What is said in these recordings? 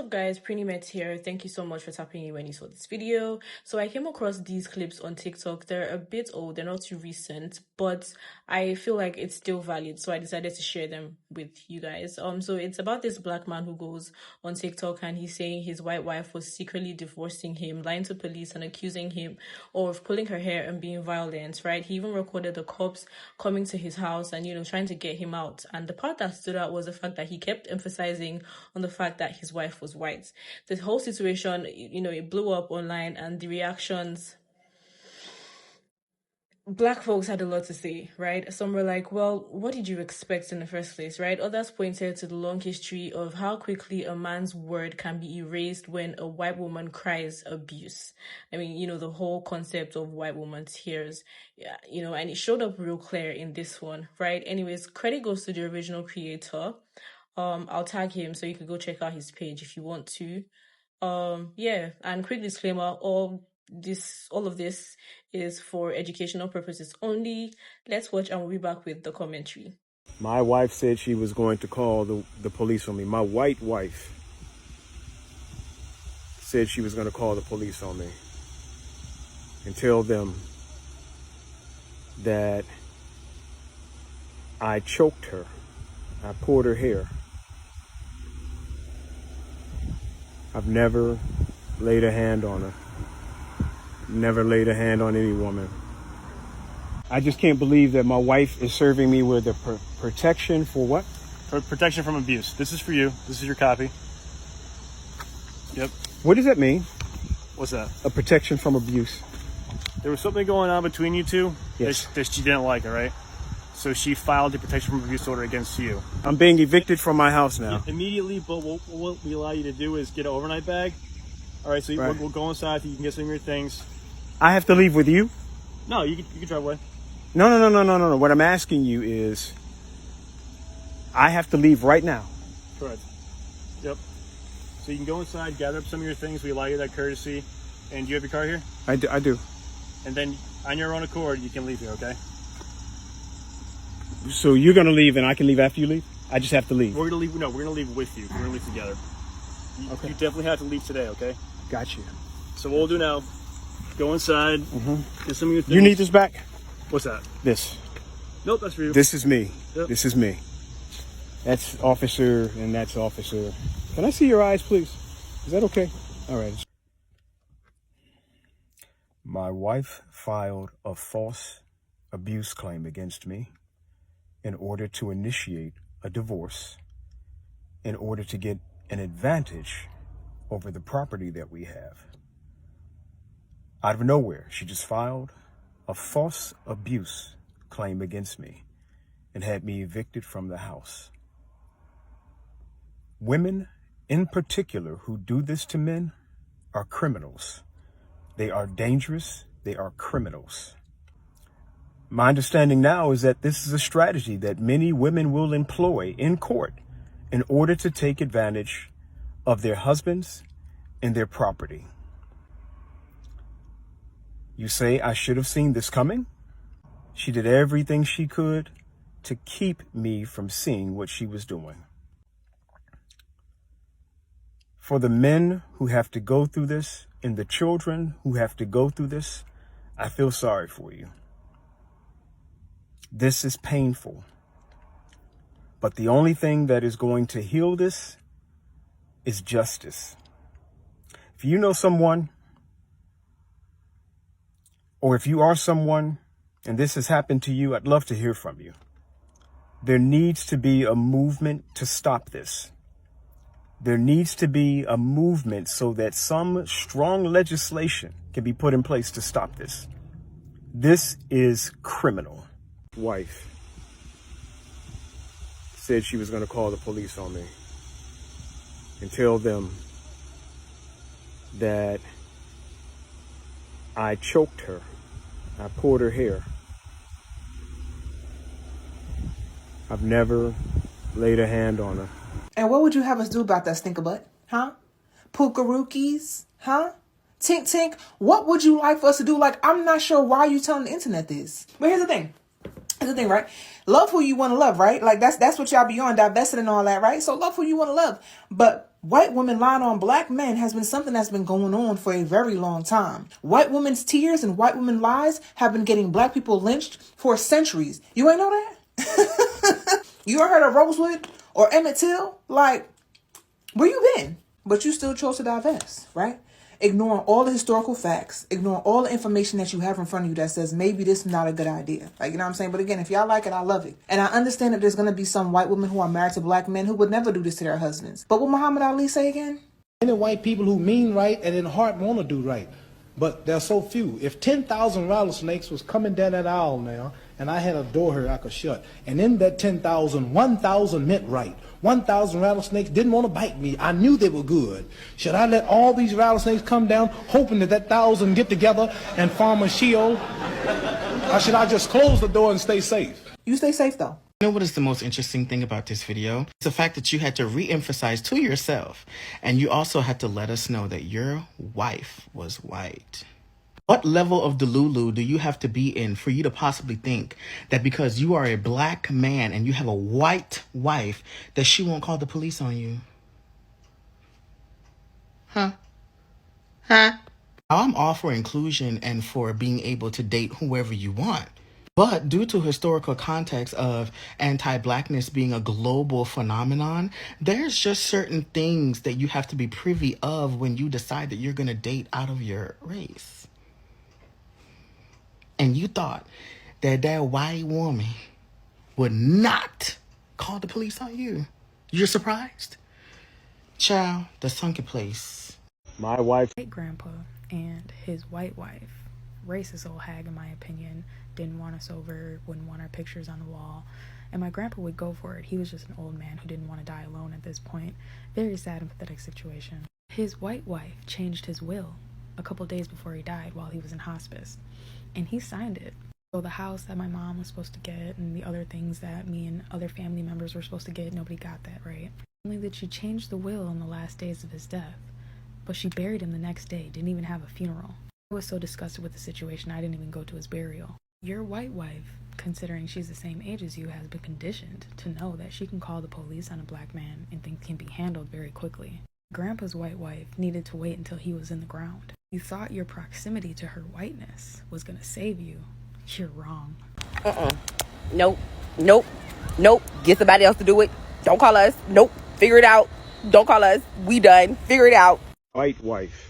Up guys, Pretty Met here. Thank you so much for tapping in when you saw this video. So I came across these clips on TikTok. They're a bit old, they're not too recent, but I feel like it's still valid, so I decided to share them with you guys. So it's about this black man who goes on TikTok and he's saying his white wife was secretly divorcing him, lying to police and accusing him of pulling her hair and being violent, right? He even recorded the cops coming to his house and trying to get him out. And the part that stood out was the fact that he kept emphasizing on the fact that his wife was white. The whole situation, it blew up online, and the reactions, black folks had a lot to say, right? Some were like, well, what did you expect in the first place, right? Others pointed to the long history of how quickly a man's word can be erased when a white woman cries abuse. I mean, the whole concept of white woman tears, and it showed up real clear in this one, right? Anyways, credit goes to the original creator. I'll tag him so you can go check out his page if you want to. Yeah, and quick disclaimer, all of this is for educational purposes only. Let's watch and we'll be back with the commentary. My wife said she was going to call the police on me. My white wife said she was going to call the police on me and tell them that I choked her. I pulled her hair. I've never laid a hand on her. Never laid a hand on any woman. I just can't believe that my wife is serving me with a protection for what? For protection from abuse. This is for you. This is your copy. Yep. What does that mean? What's that? A protection from abuse. There was something going on between you two. Yes. that she didn't like, all right? So she filed a protection from abuse order against you. I'm being evicted from my house now. Immediately, but what we allow you to do is get an overnight bag. All right, so Right. We'll go inside. You can get some of your things. I have to leave with you? No, you can drive away. No. What I'm asking you is, I have to leave right now. Correct. Yep. So you can go inside, gather up some of your things. We allow you that courtesy. And do you have your car here? I do. And then on your own accord, you can leave here, okay? So you're going to leave and I can leave after you leave? I just have to leave. We're going to leave. No, we're going to leave with you. We're going to leave together. Okay. You definitely have to leave today, okay? Got you. So what we'll do now, go inside, get some of your things. You need this back? What's that? This. Nope, that's for you. This is me. Yep. This is me. That's officer and that's officer. Can I see your eyes, please? Is that okay? All right. My wife filed a false abuse claim against me in order to initiate a divorce, in order to get an advantage over the property that we have. Out of nowhere, she just filed a false abuse claim against me and had me evicted from the house. Women in particular who do this to men are criminals. They are dangerous. They are criminals. My understanding now is that this is a strategy that many women will employ in court in order to take advantage of their husbands and their property. You say I should have seen this coming? She did everything she could to keep me from seeing what she was doing. For the men who have to go through this and the children who have to go through this, I feel sorry for you. This is painful. But the only thing that is going to heal this is justice. If you know someone, or if you are someone and this has happened to you, I'd love to hear from you. There needs to be a movement to stop this. There needs to be a movement so that some strong legislation can be put in place to stop this. This is criminal. Wife said she was going to call the police on me and tell them that I choked her. I pulled her hair. I've never laid a hand on her. And what would you have us do about that stinker butt? Huh? Pookarookies? Huh? Tink tink? What would you like for us to do? Like, I'm not sure why you telling the internet this. But here's the thing. Here's the thing, right? Love who you want to love, right? Like, that's what y'all be on, divested and all that, right? So love who you want to love. But White women lying on black men has been something that's been going on for a very long time. White women's tears and white women lies have been getting black people lynched for centuries. You ain't know that? You ever heard of Rosewood or Emmett Till? Like, where you been? But you still chose to divest, right? Ignoring all the historical facts, ignoring all the information that you have in front of you that says maybe this is not a good idea. Like, you know what I'm saying? But again, if y'all like it, I love it. And I understand that there's going to be some white women who are married to black men who would never do this to their husbands. But what Muhammad Ali say again? Many white people who mean right and in heart want to do right, but there are so few. If 10,000 rattlesnakes was coming down that aisle now, and I had a door here I could shut, and in that 10,000, 1,000 meant right. 1,000 rattlesnakes didn't want to bite me. I knew they were good. Should I let all these rattlesnakes come down, hoping that 1,000 get together and form a shield? Or should I just close the door and stay safe? You stay safe, though. You know what is the most interesting thing about this video? It's the fact that you had to re-emphasize to yourself, and you also had to let us know that your wife was white. What level of delulu do you have to be in for you to possibly think that because you are a black man and you have a white wife, that she won't call the police on you? Huh? I'm all for inclusion and for being able to date whoever you want. But due to historical context of anti-blackness being a global phenomenon, there's just certain things that you have to be privy of when you decide that you're going to date out of your race. And you thought that that white woman would not call the police on you. You're surprised? Child, the sunken place. My wife. White grandpa and his white wife, racist old hag in my opinion, didn't want us over, wouldn't want our pictures on the wall. And my grandpa would go for it. He was just an old man who didn't want to die alone at this point. Very sad and pathetic situation. His white wife changed his will a couple days before he died while he was in hospice. And he signed it. So the house that my mom was supposed to get and the other things that me and other family members were supposed to get, nobody got that, right? Only that she changed the will on the last days of his death. But she buried him the next day, didn't even have a funeral. I was so disgusted with the situation, I didn't even go to his burial. Your white wife, considering she's the same age as you, has been conditioned to know that she can call the police on a black man and things can be handled very quickly. Grandpa's white wife needed to wait until he was in the ground. You thought your proximity to her whiteness was gonna save you. You're wrong. Nope. Get somebody else to do it. Don't call us. Nope. Figure it out. Don't call us. We done. Figure it out. White wife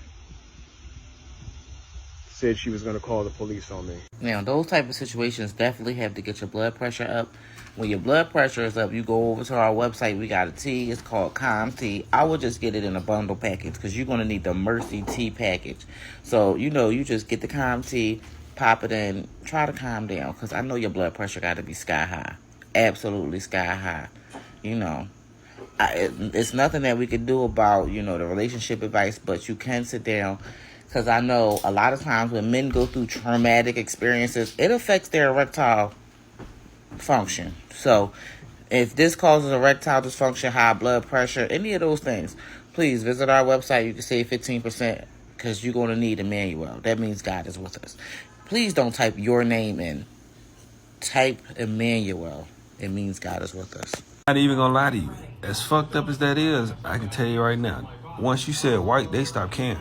said she was going to call the police on me. Now, those type of situations definitely have to get your blood pressure up. When your blood pressure is up, you go over to our website. We got a tea. It's called Calm Tea. I would just get it in a bundle package because you're going to need the Mercy Tea package. So, you just get the Calm Tea, pop it in, try to calm down because I know your blood pressure got to be sky high. Absolutely sky high. It's nothing that we could do about, the relationship advice, but you can sit down. Because I know a lot of times when men go through traumatic experiences, it affects their erectile function. So if this causes erectile dysfunction, high blood pressure, any of those things, please visit our website. You can save 15% because you're going to need Emmanuel. That means God is with us. Please don't type your name in. Type Emmanuel. It means God is with us. I'm not even going to lie to you. As fucked up as that is, I can tell you right now, once you said white, they stopped caring.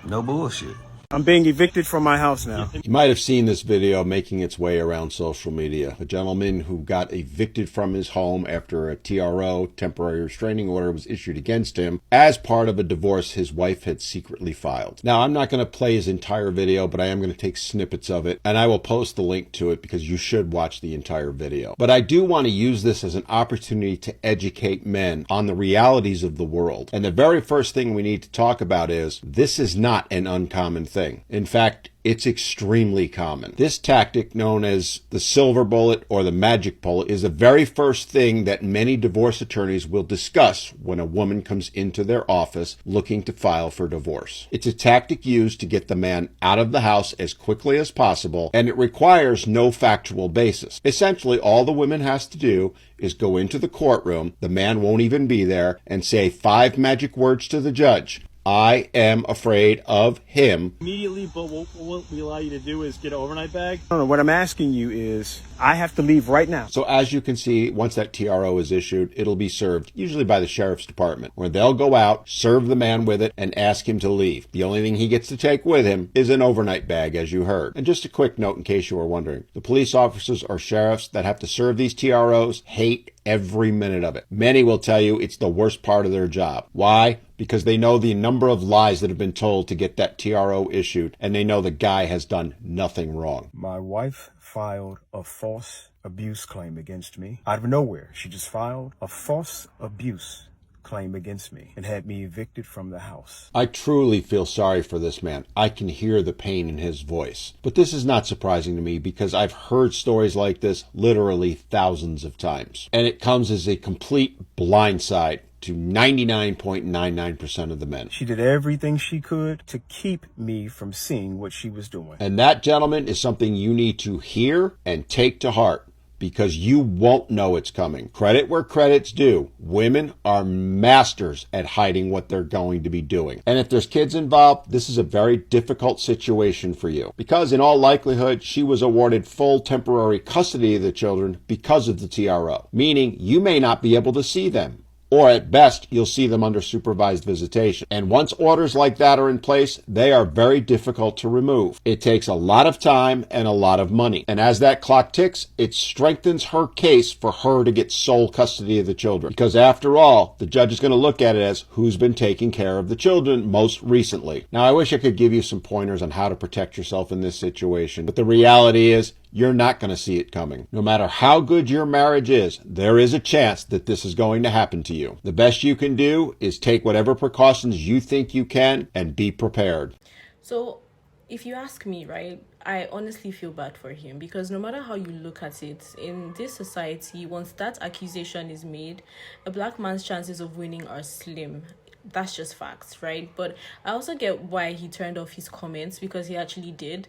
No bullshit. I'm being evicted from my house now. You might have seen this video making its way around social media. A gentleman who got evicted from his home after a TRO, temporary restraining order, was issued against him as part of a divorce his wife had secretly filed. Now, I'm not going to play his entire video, but I am going to take snippets of it, and I will post the link to it because you should watch the entire video. But I do want to use this as an opportunity to educate men on the realities of the world. And the very first thing we need to talk about is this is not an uncommon thing. In fact, it's extremely common. This tactic, known as the silver bullet or the magic bullet, is the very first thing that many divorce attorneys will discuss when a woman comes into their office looking to file for divorce. It's a tactic used to get the man out of the house as quickly as possible, and it requires no factual basis. Essentially, all the woman has to do is go into the courtroom, the man won't even be there, and say 5 magic words to the judge. I am afraid of him. Immediately, but what we allow you to do is get an overnight bag. No, what I'm asking you is, I have to leave right now. So as you can see, once that TRO is issued, it'll be served, usually by the sheriff's department, where they'll go out, serve the man with it, and ask him to leave. The only thing he gets to take with him is an overnight bag, as you heard. And just a quick note in case you were wondering, the police officers or sheriffs that have to serve these TROs hate every minute of it. Many will tell you it's the worst part of their job. Why? Because they know the number of lies that have been told to get that TRO issued, and they know the guy has done nothing wrong. My wife filed a false abuse claim against me. Out of nowhere, she just filed a false abuse claim against me and had me evicted from the house. I truly feel sorry for this man. I can hear the pain in his voice. But this is not surprising to me because I've heard stories like this literally thousands of times. And it comes as a complete blindside to 99.99% of the men. She did everything she could to keep me from seeing what she was doing. And that, gentlemen, is something you need to hear and take to heart, because you won't know it's coming. Credit where credit's due. Women are masters at hiding what they're going to be doing. And if there's kids involved, this is a very difficult situation for you, because in all likelihood, she was awarded full temporary custody of the children because of the TRO, meaning you may not be able to see them. Or at best, you'll see them under supervised visitation. And once orders like that are in place, they are very difficult to remove. It takes a lot of time and a lot of money. And as that clock ticks, it strengthens her case for her to get sole custody of the children. Because after all, the judge is going to look at it as who's been taking care of the children most recently. Now, I wish I could give you some pointers on how to protect yourself in this situation, but the reality is, you're not going to see it coming. No matter how good your marriage is, there is a chance that this is going to happen to you. The best you can do is take whatever precautions you think you can and be prepared. So, if you ask me, right, I honestly feel bad for him, because no matter how you look at it, in this society, once that accusation is made, a black man's chances of winning are slim. That's just facts, right? But I also get why he turned off his comments, because he actually did,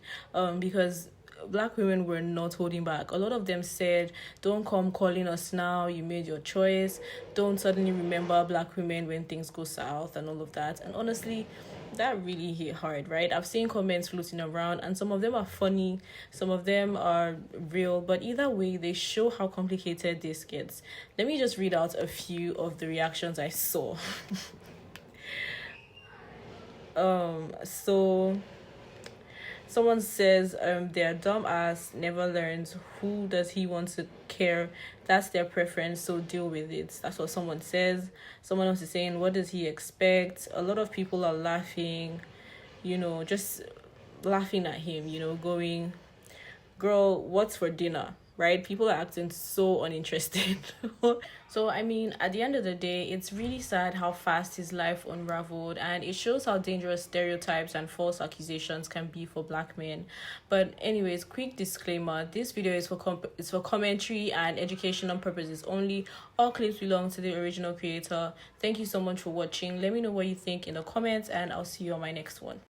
because Black women were not holding back. A lot of them said, don't come calling us now, you made your choice, don't suddenly remember Black women when things go south and all of that. And honestly, that really hit hard, right? I've seen comments floating around, and some of them are funny, some of them are real, but either way, they show how complicated this gets. Let me just read out a few of the reactions I saw. Someone says, their dumb ass never learns. Who does he want to care? That's their preference, so deal with it. That's what someone says. Someone else is saying, what does he expect? A lot of people are laughing, just laughing at him, going, girl, what's for dinner? Right? People are acting so uninterested. So, I mean, at the end of the day, it's really sad how fast his life unraveled, and it shows how dangerous stereotypes and false accusations can be for Black men. But anyways, quick disclaimer, this video is for commentary and educational purposes only. All clips belong to the original creator. Thank you so much for watching. Let me know what you think in the comments, and I'll see you on my next one.